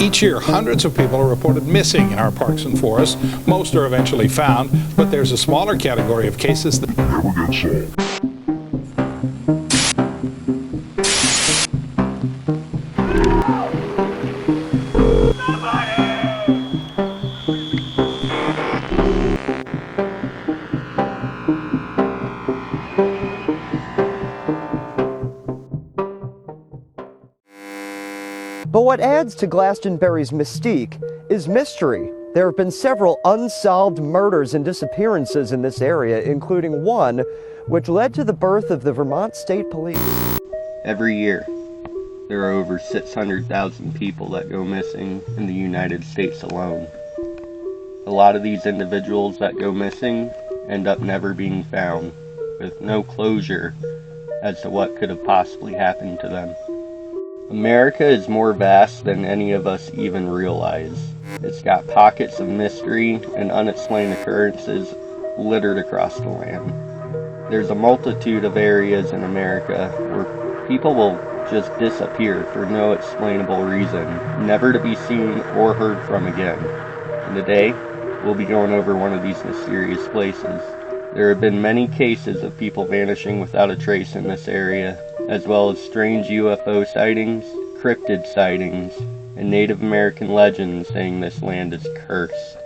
Each year, hundreds of people are reported missing in our parks and forests. Most are eventually found, but there's a smaller category of cases that never get solved. But what adds to Glastonbury's mystique is mystery. There have been several unsolved murders and disappearances in this area, including one which led to the birth of the Vermont State Police. Every year, there are over 600,000 people that go missing in the United States alone. A lot of these individuals that go missing end up never being found, with no closure as to what could have possibly happened to them. America is more vast than any of us even realize. It's got pockets of mystery and unexplained occurrences littered across the land. There's a multitude of areas in America where people will just disappear for no explainable reason, never to be seen or heard from again. And today, we'll be going over one of these mysterious places. There have been many cases of people vanishing without a trace in this area, as well as strange UFO sightings, cryptid sightings, and Native American legends saying this land is cursed.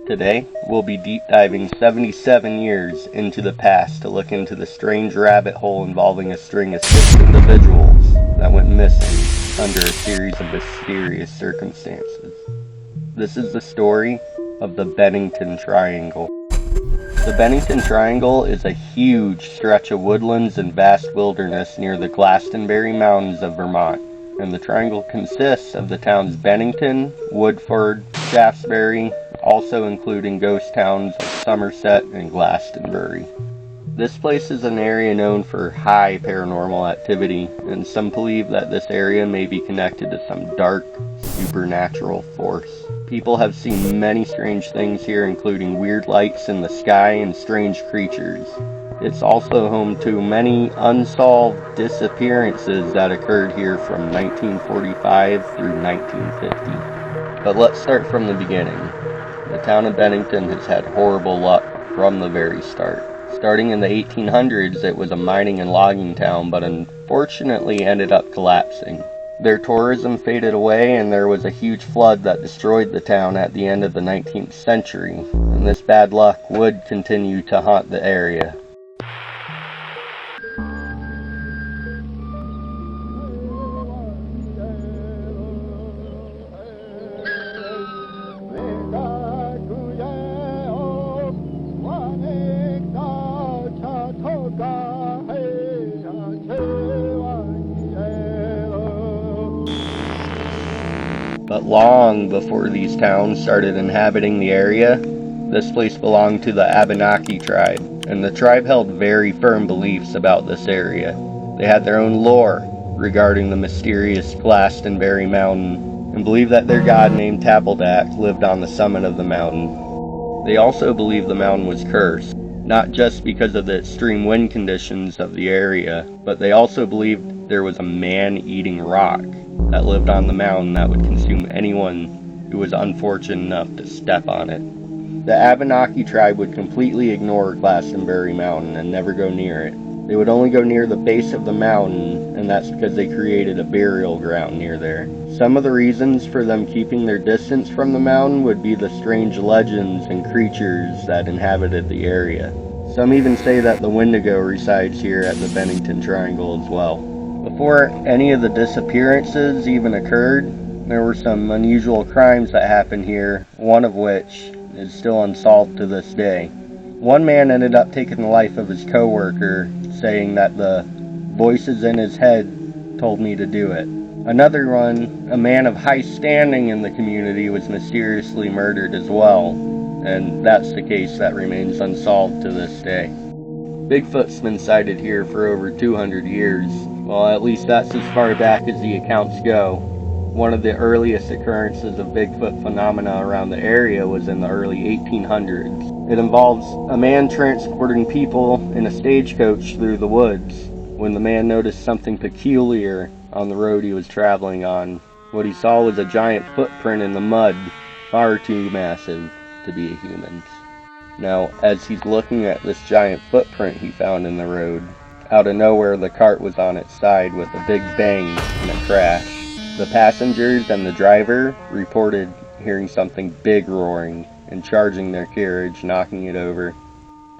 Today, we'll be deep diving 77 years into the past to look into the strange rabbit hole involving a string of 6 individuals that went missing under a series of mysterious circumstances. This is the story of the Bennington Triangle. The Bennington Triangle is a huge stretch of woodlands and vast wilderness near the Glastonbury Mountains of Vermont, and the triangle consists of the towns Bennington, Woodford, Shaftesbury, also including ghost towns of Somerset and Glastonbury. This place is an area known for high paranormal activity, and some believe that this area may be connected to some dark, supernatural force. People have seen many strange things here, including weird lights in the sky and strange creatures. It's also home to many unsolved disappearances that occurred here from 1945 through 1950. But let's start from the beginning. The town of Bennington has had horrible luck from the very start. Starting in the 1800s, it was a mining and logging town, but unfortunately ended up collapsing. Their tourism faded away, and there was a huge flood that destroyed the town at the end of the 19th century, and this bad luck would continue to haunt the area. But long before these towns started inhabiting the area, this place belonged to the Abenaki tribe, and the tribe held very firm beliefs about this area. They had their own lore regarding the mysterious Glastonbury Mountain, and believed that their god named Tappledack lived on the summit of the mountain. They also believed the mountain was cursed, not just because of the extreme wind conditions of the area, but they also believed there was a man-eating rock that lived on the mountain that would consume anyone who was unfortunate enough to step on it. The Abenaki tribe would completely ignore Glastonbury Mountain and never go near it. They would only go near the base of the mountain, and that's because they created a burial ground near there. Some of the reasons for them keeping their distance from the mountain would be the strange legends and creatures that inhabited the area. Some even say that the Wendigo resides here at the Bennington Triangle as well. Before any of the disappearances even occurred, there were some unusual crimes that happened here, one of which is still unsolved to this day. One man ended up taking the life of his co-worker, saying that the voices in his head told me to do it. Another one, a man of high standing in the community, was mysteriously murdered as well, and that's the case that remains unsolved to this day. Bigfoot's been sighted here for over 200 years. Well, at least that's as far back as the accounts go. One of the earliest occurrences of Bigfoot phenomena around the area was in the early 1800s. It involves a man transporting people in a stagecoach through the woods when the man noticed something peculiar on the road he was traveling on. What he saw was a giant footprint in the mud, far too massive to be a human's. Now, as he's looking at this giant footprint he found in the road, out of nowhere the cart was on its side with a big bang and a crash. The passengers and the driver reported hearing something big roaring and charging their carriage, knocking it over.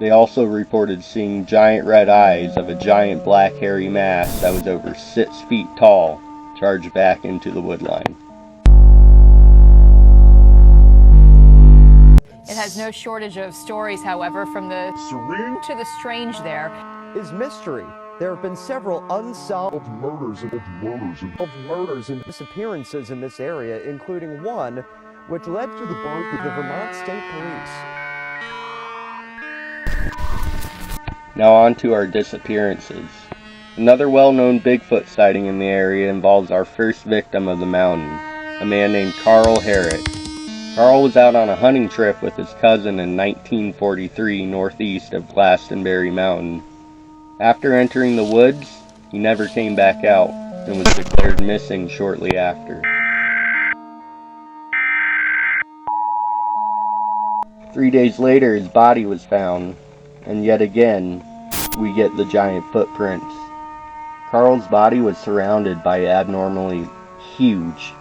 They also reported seeing giant red eyes of a giant black hairy mass that was over 6 feet tall charge back into the woodline. It has no shortage of stories, however, from the serene to the strange there. Is mystery. There have been several unsolved murders and disappearances in this area, including one which led to the birth of the Vermont State Police. Now on to our disappearances. Another well-known Bigfoot sighting in the area involves our first victim of the mountain, a man named Carl Herrick. Carl was out on a hunting trip with his cousin in 1943 northeast of Glastonbury Mountain. After entering the woods, he never came back out and was declared missing shortly after. 3 days later, his body was found, and yet again, we get the giant footprints. Carl's body was surrounded by abnormally huge,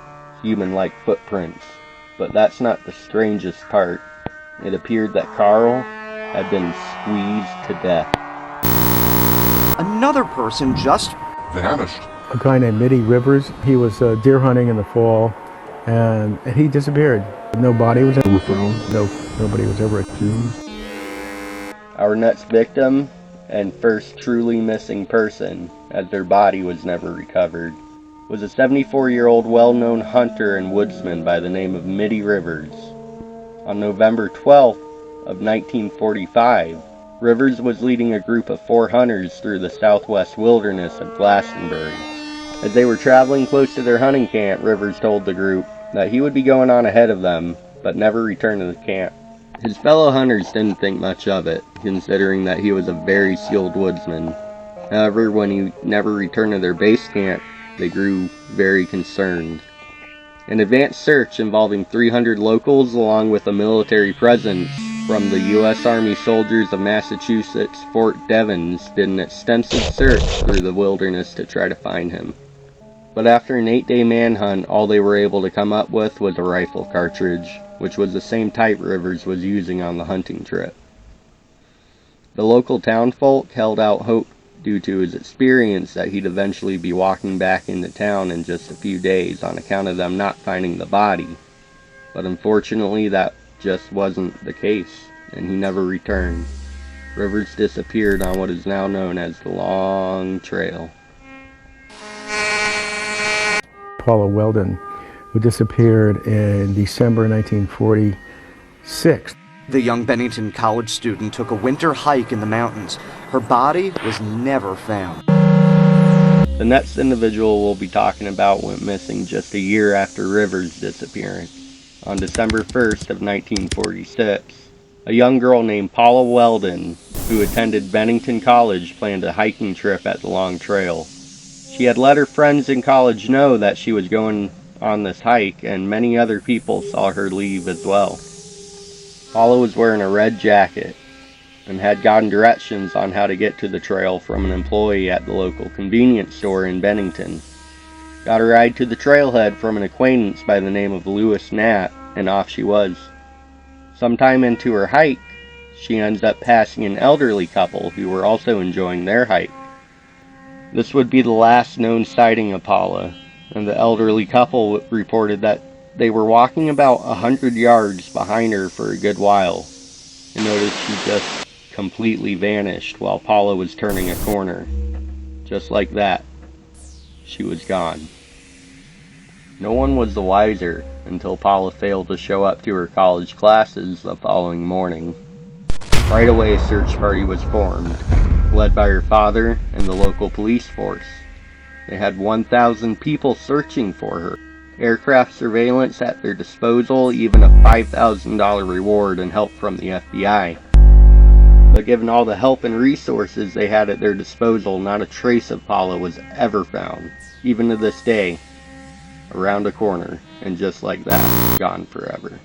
human-like footprints, but that's not the strangest part. It appeared that Carl had been squeezed to death. Another person just vanished. A guy named Midi Rivers, he was deer hunting in the fall, and he disappeared. No body was ever found. Nobody was ever accused. Our next victim, and first truly missing person, as their body was never recovered, was a 74-year-old well-known hunter and woodsman by the name of Midi Rivers. On November 12th of 1945, Rivers was leading a group of 4 hunters through the southwest wilderness of Glastonbury. As they were traveling close to their hunting camp, Rivers told the group that he would be going on ahead of them, but never return to the camp. His fellow hunters didn't think much of it, considering that he was a very skilled woodsman. However, when he never returned to their base camp, they grew very concerned. An advanced search involving 300 locals along with a military presence from the U.S. Army soldiers of Massachusetts Fort Devens did an extensive search through the wilderness to try to find him. But after an 8-day manhunt, all they were able to come up with was a rifle cartridge, which was the same type Rivers was using on the hunting trip. The local townfolk held out hope due to his experience that he'd eventually be walking back into town in just a few days on account of them not finding the body. But unfortunately that just wasn't the case, and he never returned. Rivers disappeared on what is now known as the Long Trail. Paula Weldon, who disappeared in December 1946. The young Bennington College student took a winter hike in the mountains. Her body was never found. The next individual we'll be talking about went missing just a year after Rivers' disappearance. On December 1st of 1946, a young girl named Paula Weldon, who attended Bennington College, planned a hiking trip at the Long Trail. She had let her friends in college know that she was going on this hike, and many other people saw her leave as well. Paula was wearing a red jacket and had gotten directions on how to get to the trail from an employee at the local convenience store in Bennington. Got a ride to the trailhead from an acquaintance by the name of Lewis Knapp, and off she was. Sometime into her hike, she ends up passing an elderly couple who were also enjoying their hike. This would be the last known sighting of Paula, and the elderly couple reported that they were walking about 100 yards behind her for a good while, and noticed she just completely vanished while Paula was turning a corner. Just like that, she was gone. No one was the wiser until Paula failed to show up to her college classes the following morning. Right away, a search party was formed, led by her father and the local police force. They had 1,000 people searching for her, aircraft surveillance at their disposal, even a $5,000 reward and help from the FBI. But given all the help and resources they had at their disposal, not a trace of Paula was ever found, even to this day. around a corner, and just like that, gone forever.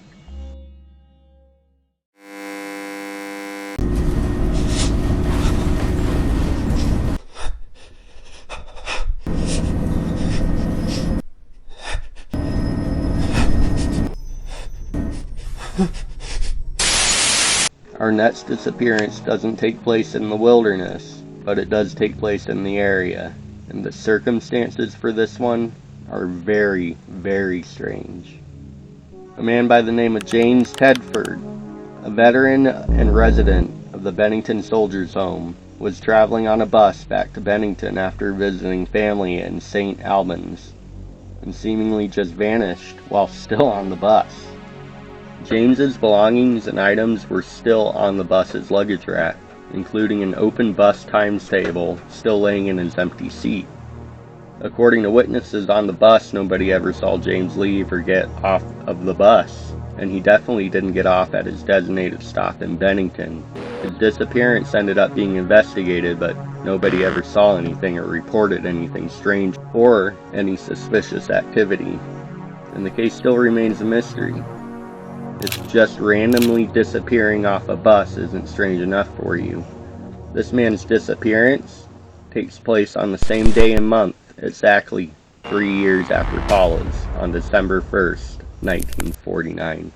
Our next disappearance doesn't take place in the wilderness, but it does take place in the area, and the circumstances for this one are very, very strange. A man by the name of James Tedford, a veteran and resident of the Bennington Soldiers' Home, was traveling on a bus back to Bennington after visiting family in St. Albans, and seemingly just vanished while still on the bus. James's belongings and items were still on the bus's luggage rack, including an open bus times table still laying in his empty seat. According to witnesses on the bus, nobody ever saw James leave or get off of the bus, and he definitely didn't get off at his designated stop in Bennington. His disappearance ended up being investigated, but nobody ever saw anything or reported anything strange or any suspicious activity, and the case still remains a mystery. If just randomly disappearing off a bus isn't strange enough for you, this man's disappearance takes place on the same day and month, exactly 3 years after Paula's, on December 1st, 1949.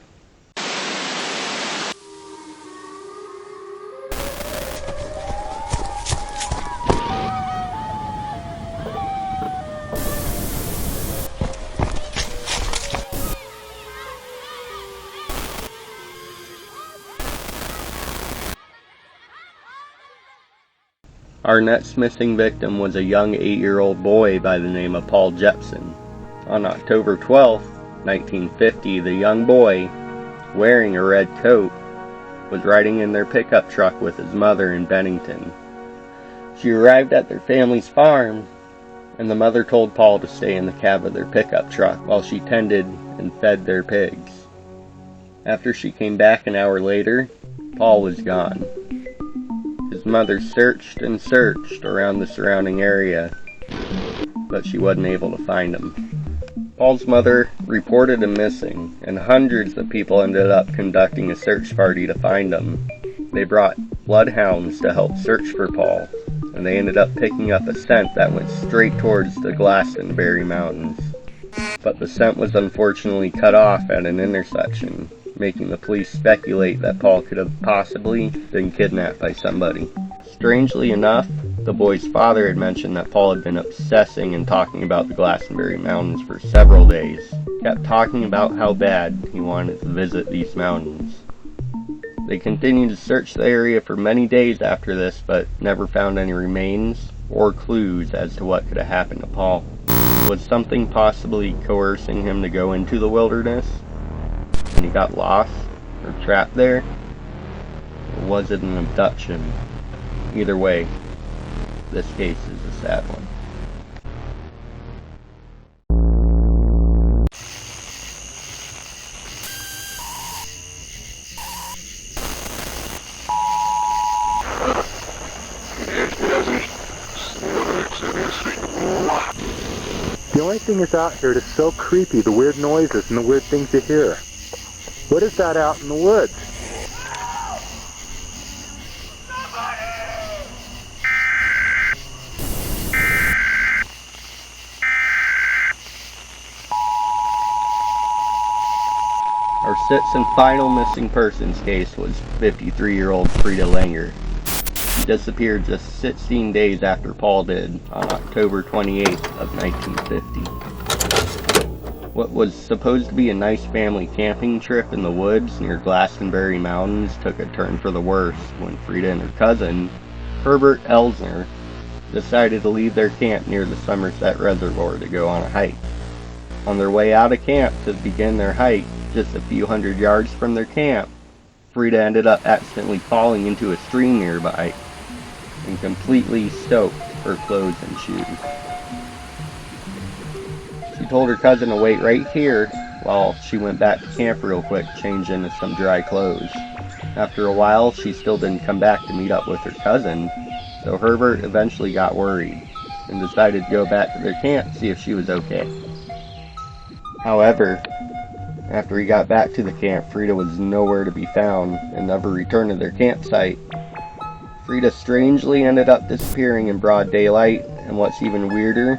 Our next missing victim was a young 8-year-old boy by the name of Paul Jepson. On October 12, 1950, the young boy, wearing a red coat, was riding in their pickup truck with his mother in Bennington. She arrived at their family's farm, and the mother told Paul to stay in the cab of their pickup truck while she tended and fed their pigs. After she came back an hour later, Paul was gone. His mother searched and searched around the surrounding area, but she wasn't able to find him. Paul's mother reported him missing, and hundreds of people ended up conducting a search party to find him. They brought bloodhounds to help search for Paul, and they ended up picking up a scent that went straight towards the Glastonbury Mountains. But the scent was unfortunately cut off at an intersection, making the police speculate that Paul could have possibly been kidnapped by somebody. Strangely enough, the boy's father had mentioned that Paul had been obsessing and talking about the Glastonbury Mountains for several days. Kept talking about how bad he wanted to visit these mountains. They continued to search the area for many days after this, but never found any remains or clues as to what could have happened to Paul. Was something possibly coercing him to go into the wilderness? And he got lost or trapped there? Or was it an abduction? Either way, this case is a sad one. The only thing that's out here that's so creepy, the weird noises and the weird things you hear. What is that out in the woods? Our sixth and final missing persons case was 53-year-old Frieda Langer. She disappeared just 16 days after Paul did, on October 28th of 1950. What was supposed to be a nice family camping trip in the woods near Glastonbury Mountains took a turn for the worse when Frieda and her cousin, Herbert Elsner, decided to leave their camp near the Somerset Reservoir to go on a hike. On their way out of camp to begin their hike, just a few hundred yards from their camp, Frieda ended up accidentally falling into a stream nearby and completely soaked her clothes and shoes. She told her cousin to wait right here while she went back to camp real quick, change into some dry clothes. After a while, she still didn't come back to meet up with her cousin, so Herbert eventually got worried and decided to go back to their camp to see if she was okay. However, after he got back to the camp, Frieda was nowhere to be found and never returned to their campsite. Frieda strangely ended up disappearing in broad daylight, and what's even weirder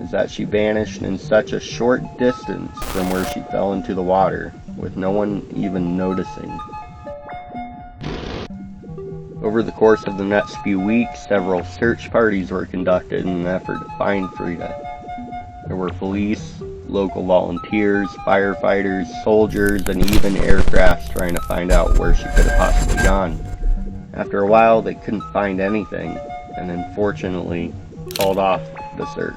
is that she vanished in such a short distance from where she fell into the water, with no one even noticing. Over the course of the next few weeks, several search parties were conducted in an effort to find Frieda. There were police, local volunteers, firefighters, soldiers, and even aircrafts trying to find out where she could have possibly gone. After a while, they couldn't find anything, and unfortunately called off the search.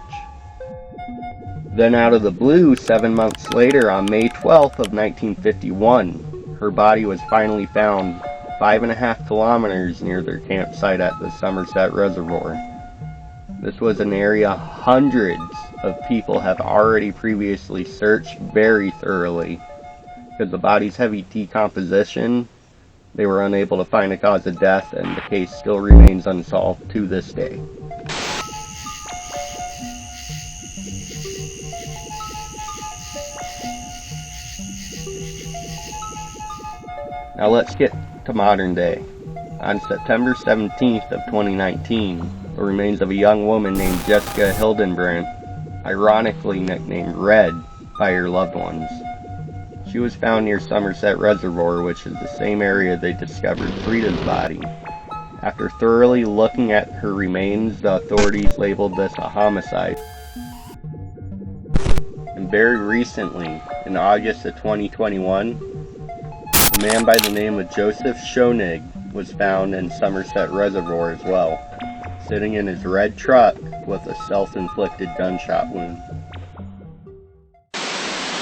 Then out of the blue, 7 months later, on May 12th of 1951, her body was finally found 5.5 kilometers near their campsite at the Somerset Reservoir. This was an area hundreds of people have already previously searched very thoroughly. Because of the body's heavy decomposition, they were unable to find a cause of death, and the case still remains unsolved to this day. Now let's get to modern day. On September 17th of 2019, the remains of a young woman named Jessica Hildenbrandt, ironically nicknamed Red by her loved ones. She was found near Somerset Reservoir, which is the same area they discovered Frieda's body. After thoroughly looking at her remains, the authorities labeled this a homicide. And very recently, in August of 2021, a man by the name of Joseph Schoenig was found in Somerset Reservoir as well, sitting in his red truck with a self-inflicted gunshot wound.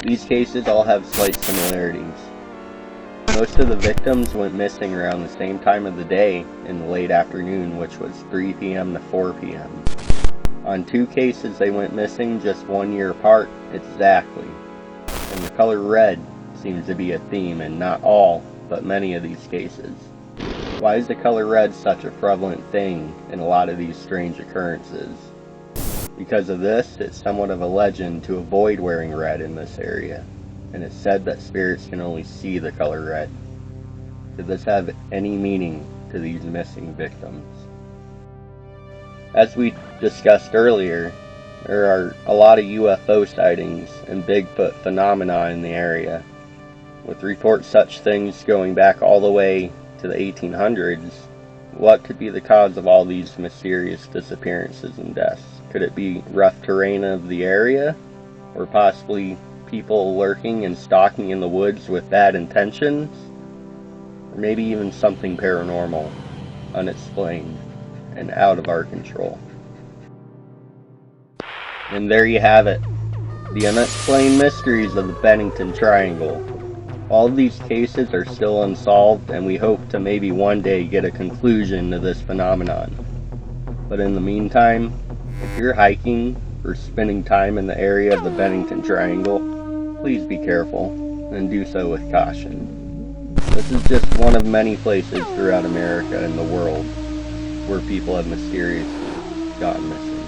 These cases all have slight similarities. Most of the victims went missing around the same time of the day in the late afternoon, which was 3 p.m. to 4 p.m. On 2 cases they went missing just 1 year apart exactly, and the color red seems to be a theme in not all, but many of these cases. Why is the color red such a prevalent thing in a lot of these strange occurrences? Because of this, it's somewhat of a legend to avoid wearing red in this area, and it's said that spirits can only see the color red. Could this have any meaning to these missing victims? As we discussed earlier, there are a lot of UFO sightings and Bigfoot phenomena in the area, with reports such things going back all the way to the 1800s. What could be the cause of all these mysterious disappearances and deaths? Could it be rough terrain of the area? Or possibly people lurking and stalking in the woods with bad intentions? Or maybe even something paranormal, unexplained, and out of our control. And there you have it. The unexplained mysteries of the Bennington Triangle. All of these cases are still unsolved, and we hope to maybe one day get a conclusion to this phenomenon. But in the meantime, if you're hiking or spending time in the area of the Bennington Triangle, please be careful and do so with caution. This is just one of many places throughout America and the world where people have mysteriously gotten missing.